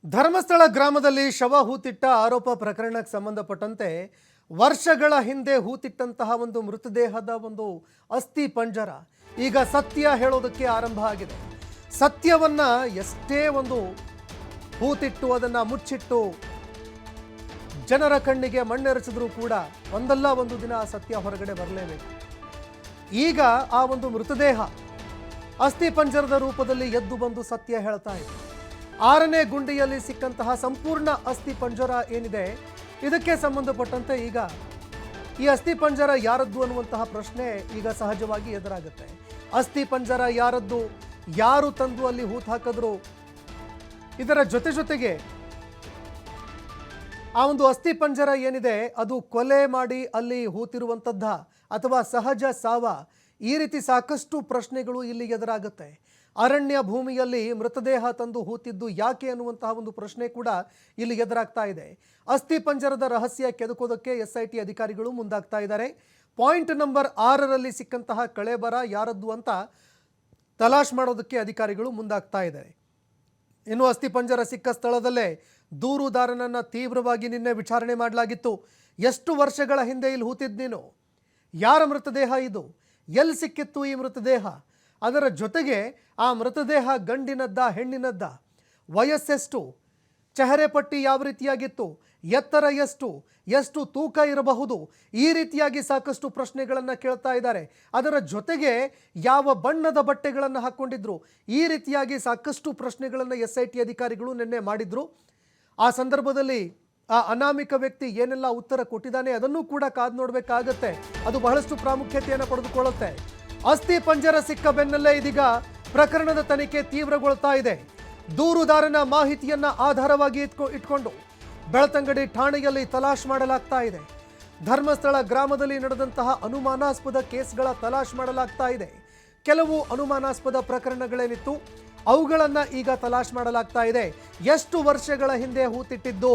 ಧರ್ಮಸ್ಥಳ ಗ್ರಾಮದಲ್ಲಿ ಶವ ಹೂತಿಟ್ಟ ಆರೋಪ ಪ್ರಕರಣಕ್ಕೆ ಸಂಬಂಧಪಟ್ಟಂತೆ ವರ್ಷಗಳ ಹಿಂದೆ ಹೂತಿಟ್ಟಂತಹ ಒಂದು ಮೃತದೇಹದ ಒಂದು ಅಸ್ಥಿ ಪಂಜರ ಈಗ ಸತ್ಯ ಹೇಳೋದಕ್ಕೆ ಆರಂಭ ಆಗಿದೆ. ಸತ್ಯವನ್ನ ಎಷ್ಟೇ ಒಂದು ಹೂತಿಟ್ಟು ಅದನ್ನ ಮುಚ್ಚಿಟ್ಟು ಜನರ ಕಣ್ಣಿಗೆ ಮಣ್ಣೆರಚಿದ್ರೂ ಕೂಡ ಒಂದಲ್ಲ ಒಂದು ದಿನ ಆ ಸತ್ಯ ಹೊರಗಡೆ ಬರಲೇಬೇಕು. ಈಗ ಆ ಒಂದು ಮೃತದೇಹ ಅಸ್ಥಿ ಪಂಜರದ ರೂಪದಲ್ಲಿ ಎದ್ದು ಬಂದು ಸತ್ಯ ಹೇಳ್ತಾ ಇದೆ. 6ನೇ ಗುಂಡಿಯಲ್ಲಿ ಸಿಕ್ಕಂತಹ ಸಂಪೂರ್ಣ ಅಸ್ಥಿ ಪಂಜರ ಏನಿದೆ ಇದಕ್ಕೆ ಸಂಬಂಧಪಟ್ಟಂತೆ ಈಗ ಈ ಅಸ್ಥಿ ಪಂಜರ ಯಾರದ್ದು ಅನ್ನುವಂತಹ ಪ್ರಶ್ನೆ ಈಗ ಸಹಜವಾಗಿ ಎದುರಾಗುತ್ತೆ. ಅಸ್ಥಿ ಪಂಜರ ಯಾರದ್ದು, ಯಾರು ತಂದು ಅಲ್ಲಿ ಹೂತು ಹಾಕಿದ್ರು, ಇದರ ಜೊತೆಗೆ ಆ ಒಂದು ಅಸ್ಥಿ ಪಂಜರ ಏನಿದೆ ಅದು ಕೊಲೆ ಮಾಡಿ ಅಲ್ಲಿ ಹೂತಿರುವಂಥದ್ದ ಅಥವಾ ಸಹಜ ಸಾವ, ಈ ರೀತಿ ಸಾಕಷ್ಟು ಪ್ರಶ್ನೆಗಳು ಇಲ್ಲಿ ಎದುರಾಗುತ್ತೆ. ಅರಣ್ಯ ಭೂಮಿಯಲ್ಲಿ ಮೃತದೇಹ ತಂದು ಹೂತಿದ್ದು ಯಾಕೆ ಅನ್ನುವಂತಹ ಒಂದು ಪ್ರಶ್ನೆ ಕೂಡ ಇಲ್ಲಿ ಎದುರಾಗ್ತಾ ಇದೆ. ಅಸ್ಥಿ ಪಂಜರದ ರಹಸ್ಯ ಕೆದಕೋದಕ್ಕೆ SIT ಅಧಿಕಾರಿಗಳು ಮುಂದಾಗ್ತಾ ಇದ್ದಾರೆ. ಪಾಯಿಂಟ್ ನಂಬರ್ 6ರಲ್ಲಿ ಸಿಕ್ಕಂತಹ ಕಳೇಬರ ಯಾರದ್ದು ಅಂತ ತಲಾಶ್ ಮಾಡೋದಕ್ಕೆ ಅಧಿಕಾರಿಗಳು ಮುಂದಾಗ್ತಾ ಇದ್ದಾರೆ. ಇನ್ನು ಅಸ್ಥಿ ಪಂಜರ ಸಿಕ್ಕ ಸ್ಥಳದಲ್ಲೇ ದೂರುದಾರನನ್ನ ತೀವ್ರವಾಗಿ ನಿನ್ನೆ ವಿಚಾರಣೆ ಮಾಡಲಾಗಿತ್ತು. ಎಷ್ಟು ವರ್ಷಗಳ ಹಿಂದೆ ಇಲ್ಲಿ ಹೂತಿದ್ ನೀನು, ಯಾರ ಮೃತದೇಹ ಇದು, ಎಲ್ಲಿ ಸಿಕ್ಕಿತ್ತು ಈ ಮೃತದೇಹ, ಅದರ ಜೊತೆಗೆ ಆ ಮೃತದೇಹ ಗಂಡಿನದ್ದ ಹೆಣ್ಣಿನದ್ದ, ವಯಸ್ಸೆಷ್ಟು, ಚೆಹರೆ ಪಟ್ಟಿ ಯಾವ ರೀತಿಯಾಗಿತ್ತು, ಎತ್ತರ ಎಷ್ಟು ತೂಕ ಇರಬಹುದು, ಈ ರೀತಿಯಾಗಿ ಸಾಕಷ್ಟು ಪ್ರಶ್ನೆಗಳನ್ನು ಕೇಳ್ತಾ ಇದ್ದಾರೆ. ಅದರ ಜೊತೆಗೆ ಯಾವ ಬಣ್ಣದ ಬಟ್ಟೆಗಳನ್ನು ಹಾಕ್ಕೊಂಡಿದ್ರು, ಈ ರೀತಿಯಾಗಿ ಸಾಕಷ್ಟು ಪ್ರಶ್ನೆಗಳನ್ನು SIT ಅಧಿಕಾರಿಗಳು ನಿನ್ನೆ ಮಾಡಿದ್ರು. ಆ ಸಂದರ್ಭದಲ್ಲಿ ಆ ಅನಾಮಿಕ ವ್ಯಕ್ತಿ ಏನೆಲ್ಲ ಉತ್ತರ ಕೊಟ್ಟಿದ್ದಾನೆ ಅದನ್ನು ಕೂಡ ಕಾದು ನೋಡಬೇಕಾಗತ್ತೆ. ಅದು ಬಹಳಷ್ಟು ಪ್ರಾಮುಖ್ಯತೆಯನ್ನು ಪಡೆದುಕೊಳ್ಳುತ್ತೆ. ಅಸ್ಥಿ ಪಂಜರ ಸಿಕ್ಕ ಬೆನ್ನಲ್ಲೇ ಇದೀಗ ಪ್ರಕರಣದ ತನಿಖೆ ತೀವ್ರಗೊಳ್ತಾ ಇದೆ. ದೂರುದಾರನ ಮಾಹಿತಿಯನ್ನ ಆಧಾರವಾಗಿ ಇಟ್ಕೊಂಡು ಬೆಳ್ತಂಗಡಿ ಠಾಣೆಯಲ್ಲಿ ತಲಾಶ್ ಮಾಡಲಾಗ್ತಾ ಇದೆ. ಧರ್ಮಸ್ಥಳ ಗ್ರಾಮದಲ್ಲಿ ನಡೆದಂತಹ ಅನುಮಾನಾಸ್ಪದ ಕೇಸ್ಗಳ ತಲಾಶ್ ಮಾಡಲಾಗ್ತಾ ಇದೆ. ಕೆಲವು ಅನುಮಾನಾಸ್ಪದ ಪ್ರಕರಣಗಳೇನಿತ್ತು ಅವುಗಳನ್ನ ಈಗ ತಲಾಶ್ ಮಾಡಲಾಗ್ತಾ ಇದೆ. ಎಷ್ಟು ವರ್ಷಗಳ ಹಿಂದೆ ಹೂತಿಟ್ಟಿದ್ದು,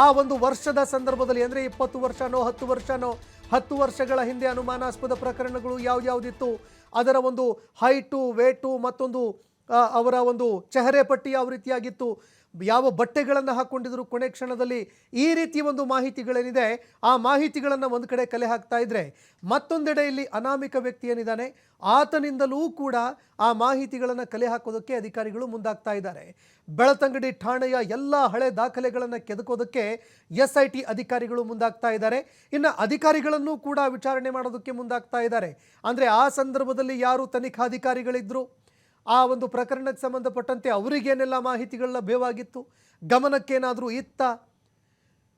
ಆ ಒಂದು ವರ್ಷದ ಸಂದರ್ಭದಲ್ಲಿ ಅಂದರೆ 20 ವರ್ಷನೋ 10 ವರ್ಷನೋ, 10 ವರ್ಷಗಳ ಹಿಂದೆ ಅನುಮಾನಾಸ್ಪದ ಪ್ರಕರಣಗಳು ಯಾವ್ಯಾವುದಿತ್ತು, ಅದರ ಒಂದು ಹೈಟು ವೇಟು, ಮತ್ತೊಂದು ಅವರ ಒಂದು ಚೆಹರೆ ಪಟ್ಟಿ ಯಾವ ರೀತಿಯಾಗಿತ್ತು, ಯಾವ ಬಟ್ಟೆಗಳನ್ನು ಹಾಕ್ಕೊಂಡಿದ್ರು ಕೊನೆ ಕ್ಷಣದಲ್ಲಿ, ಈ ರೀತಿ ಒಂದು ಮಾಹಿತಿಗಳೇನಿದೆ ಆ ಮಾಹಿತಿಗಳನ್ನು ಒಂದು ಕಡೆ ಕಲೆ ಹಾಕ್ತಾ ಇದ್ರೆ, ಮತ್ತೊಂದೆಡೆ ಇಲ್ಲಿ ಅನಾಮಿಕ ವ್ಯಕ್ತಿ ಏನಿದ್ದಾನೆ ಆತನಿಂದಲೂ ಕೂಡ ಆ ಮಾಹಿತಿಗಳನ್ನು ಕಲೆ ಹಾಕೋದಕ್ಕೆ ಅಧಿಕಾರಿಗಳು ಮುಂದಾಗ್ತಾ ಇದ್ದಾರೆ. ಬೆಳ್ತಂಗಡಿ ಠಾಣೆಯ ಎಲ್ಲ ಹಳೆ ದಾಖಲೆಗಳನ್ನು ಕೆದಕೋದಕ್ಕೆ SIT ಅಧಿಕಾರಿಗಳು ಮುಂದಾಗ್ತಾ ಇದ್ದಾರೆ. ಇನ್ನು ಅಧಿಕಾರಿಗಳನ್ನು ಕೂಡ ವಿಚಾರಣೆ ಮಾಡೋದಕ್ಕೆ ಮುಂದಾಗ್ತಾ ಇದ್ದಾರೆ. ಅಂದರೆ ಆ ಸಂದರ್ಭದಲ್ಲಿ ಯಾರು ತನಿಖಾಧಿಕಾರಿಗಳಿದ್ರು, ಆ ಒಂದು ಪ್ರಕರಣಕ್ಕೆ ಸಂಬಂಧಪಟ್ಟಂತೆ ಅವರಿಗೇನೆಲ್ಲ ಮಾಹಿತಿಗಳ ಲಭ್ಯವಾಗಿತ್ತು, ಗಮನಕ್ಕೇನಾದರೂ ಇತ್ತ,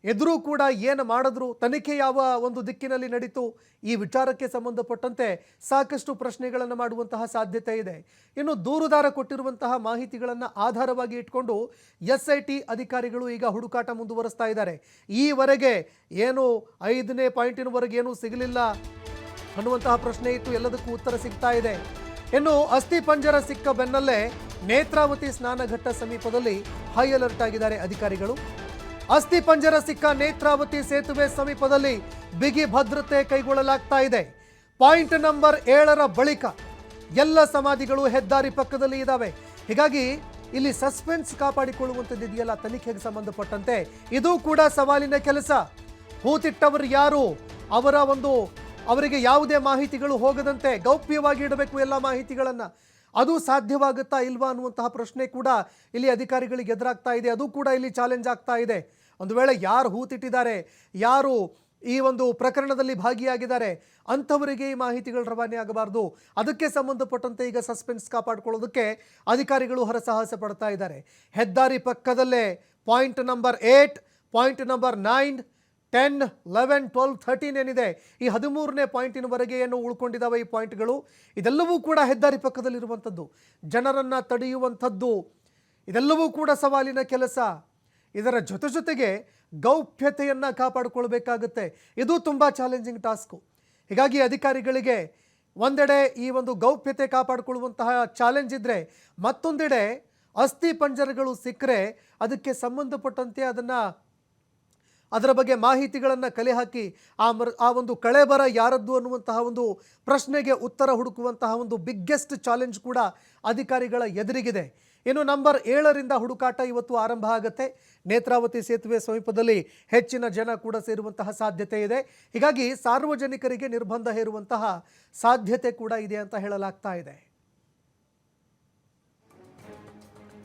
ಎದುರು ಕೂಡ ಏನು ಮಾಡಿದ್ರು, ತನಿಖೆ ಯಾವ ಒಂದು ದಿಕ್ಕಿನಲ್ಲಿ ನಡೀತು, ಈ ವಿಚಾರಕ್ಕೆ ಸಂಬಂಧಪಟ್ಟಂತೆ ಸಾಕಷ್ಟು ಪ್ರಶ್ನೆಗಳನ್ನು ಮಾಡುವಂತಹ ಸಾಧ್ಯತೆ ಇದೆ. ಇನ್ನು ದೂರುದಾರ ಕೊಟ್ಟಿರುವಂತಹ ಮಾಹಿತಿಗಳನ್ನು ಆಧಾರವಾಗಿ ಇಟ್ಕೊಂಡು SIT ಅಧಿಕಾರಿಗಳು ಈಗ ಹುಡುಕಾಟ ಮುಂದುವರಿಸ್ತಾ ಇದ್ದಾರೆ. ಈವರೆಗೆ ಏನು 5ನೇ ಪಾಯಿಂಟಿನವರೆಗೆ ಏನೂ ಸಿಗಲಿಲ್ಲ ಅನ್ನುವಂತಹ ಪ್ರಶ್ನೆ ಇತ್ತು, ಎಲ್ಲದಕ್ಕೂ ಉತ್ತರ ಸಿಗ್ತಾ ಇದೆ. ಇನ್ನು ಅಸ್ಥಿ ಪಂಜರ ಸಿಕ್ಕ ಬೆನ್ನಲ್ಲೇ ನೇತ್ರಾವತಿ ಸ್ನಾನಘಟ್ಟ ಸಮೀಪದಲ್ಲಿ ಹೈ ಅಲರ್ಟ್ ಆಗಿದ್ದಾರೆ ಅಧಿಕಾರಿಗಳು. ಅಸ್ಥಿ ಪಂಜರ ಸಿಕ್ಕ ನೇತ್ರಾವತಿ ಸೇತುವೆ ಸಮೀಪದಲ್ಲಿ ಬಿಗಿ ಭದ್ರತೆ ಕೈಗೊಳ್ಳಲಾಗ್ತಾ ಇದೆ. ಪಾಯಿಂಟ್ ನಂಬರ್ 7ರ ಬಳಿಕ ಎಲ್ಲ ಸಮಾಧಿಗಳು ಹೆದ್ದಾರಿ ಪಕ್ಕದಲ್ಲಿ ಇದ್ದಾವೆ. ಹೀಗಾಗಿ ಇಲ್ಲಿ ಸಸ್ಪೆನ್ಸ್ ಕಾಪಾಡಿಕೊಳ್ಳುವಂಥದ್ದು ಇದೆಯಲ್ಲ ತನಿಖೆಗೆ ಸಂಬಂಧಪಟ್ಟಂತೆ, ಇದು ಕೂಡ ಸವಾಲಿನ ಕೆಲಸ. ಹೂತಿಟ್ಟವರು ಯಾರು, ಅವರಿಗೆ ಯಾವುದೇ ಮಾಹಿತಿಗಳು ಹೋಗದಂತೆ ಗೌಪ್ಯವಾಗಿ ಇಡಬೇಕು ಎಲ್ಲ ಮಾಹಿತಿಗಳನ್ನು. ಅದು ಸಾಧ್ಯವಾಗುತ್ತಾ ಇಲ್ವಾ ಅನ್ನುವಂತಹ ಪ್ರಶ್ನೆ ಕೂಡ ಇಲ್ಲಿ ಅಧಿಕಾರಿಗಳಿಗೆ ಎದುರಾಗ್ತಾ ಇದೆ. ಅದು ಕೂಡ ಇಲ್ಲಿ ಚಾಲೆಂಜ್ ಆಗ್ತಾ ಇದೆ. ಒಂದು ವೇಳೆ ಯಾರು ಹೂತಿಟ್ಟಿದ್ದಾರೆ, ಯಾರು ಈ ಒಂದು ಪ್ರಕರಣದಲ್ಲಿ ಭಾಗಿಯಾಗಿದ್ದಾರೆ ಅಂಥವರಿಗೆ ಈ ಮಾಹಿತಿಗಳು ರವಾನೆ ಆಗಬಾರ್ದು. ಅದಕ್ಕೆ ಸಂಬಂಧಪಟ್ಟಂತೆ ಈಗ ಸಸ್ಪೆನ್ಸ್ ಕಾಪಾಡಿಕೊಳ್ಳೋದಕ್ಕೆ ಅಧಿಕಾರಿಗಳು ಹರಸಾಹಸ ಪಡ್ತಾ ಇದ್ದಾರೆ. ಹೆದ್ದಾರಿ ಪಕ್ಕದಲ್ಲೇ ಪಾಯಿಂಟ್ ನಂಬರ್ 8, ಪಾಯಿಂಟ್ ನಂಬರ್ 9, 10, 11, 12, 13 ಏನಿದೆ, ಈ 13ನೇ ಪಾಯಿಂಟಿನವರೆಗೆ ಏನು ಉಳ್ಕೊಂಡಿದ್ದಾವೆ ಈ ಪಾಯಿಂಟ್ಗಳು, ಇದೆಲ್ಲವೂ ಕೂಡ ಹೆದ್ದಾರಿ ಪಕ್ಕದಲ್ಲಿರುವಂಥದ್ದು, ಜನರನ್ನು ತಡೆಯುವಂಥದ್ದು, ಇದೆಲ್ಲವೂ ಕೂಡ ಸವಾಲಿನ ಕೆಲಸ. ಇದರ ಜೊತೆಗೆ ಗೌಪ್ಯತೆಯನ್ನು ಕಾಪಾಡಿಕೊಳ್ಬೇಕಾಗುತ್ತೆ. ಇದು ತುಂಬ ಚಾಲೆಂಜಿಂಗ್ ಟಾಸ್ಕು. ಹೀಗಾಗಿ ಅಧಿಕಾರಿಗಳಿಗೆ ಒಂದೆಡೆ ಈ ಒಂದು ಗೌಪ್ಯತೆ ಕಾಪಾಡಿಕೊಳ್ಳುವಂತಹ ಚಾಲೆಂಜ್ ಇದ್ದರೆ, ಮತ್ತೊಂದೆಡೆ ಅಸ್ಥಿ ಪಂಜರಗಳು ಸಿಕ್ಕರೆ ಅದಕ್ಕೆ ಸಂಬಂಧಪಟ್ಟಂತೆ ಅದರ ಬಗ್ಗೆ ಮಾಹಿತಿಗಳನ್ನು ಕಲೆ ಹಾಕಿ ಆ ಒಂದು ಕಳೇಬರ ಯಾರದ್ದು ಅನ್ನುವಂತಹ ಒಂದು ಪ್ರಶ್ನೆಗೆ ಉತ್ತರ ಹುಡುಕುವಂತಹ ಒಂದು ಬಿಗ್ಗೆಸ್ಟ್ ಚಾಲೆಂಜ್ ಕೂಡ ಅಧಿಕಾರಿಗಳ ಎದುರಿಗಿದೆ. ಇನ್ನು ನಂಬರ್ 7ರಿಂದ ಹುಡುಕಾಟ ಇವತ್ತು ಆರಂಭ ಆಗುತ್ತೆ. ನೇತ್ರಾವತಿ ಸೇತುವೆ ಸಮೀಪದಲ್ಲಿ ಹೆಚ್ಚಿನ ಜನ ಕೂಡ ಸೇರುವಂತಹ ಸಾಧ್ಯತೆ ಇದೆ. ಹೀಗಾಗಿ ಸಾರ್ವಜನಿಕರಿಗೆ ನಿರ್ಬಂಧ ಹೇರುವಂತಹ ಸಾಧ್ಯತೆ ಕೂಡ ಇದೆ ಅಂತ ಹೇಳಲಾಗ್ತಾ ಇದೆ.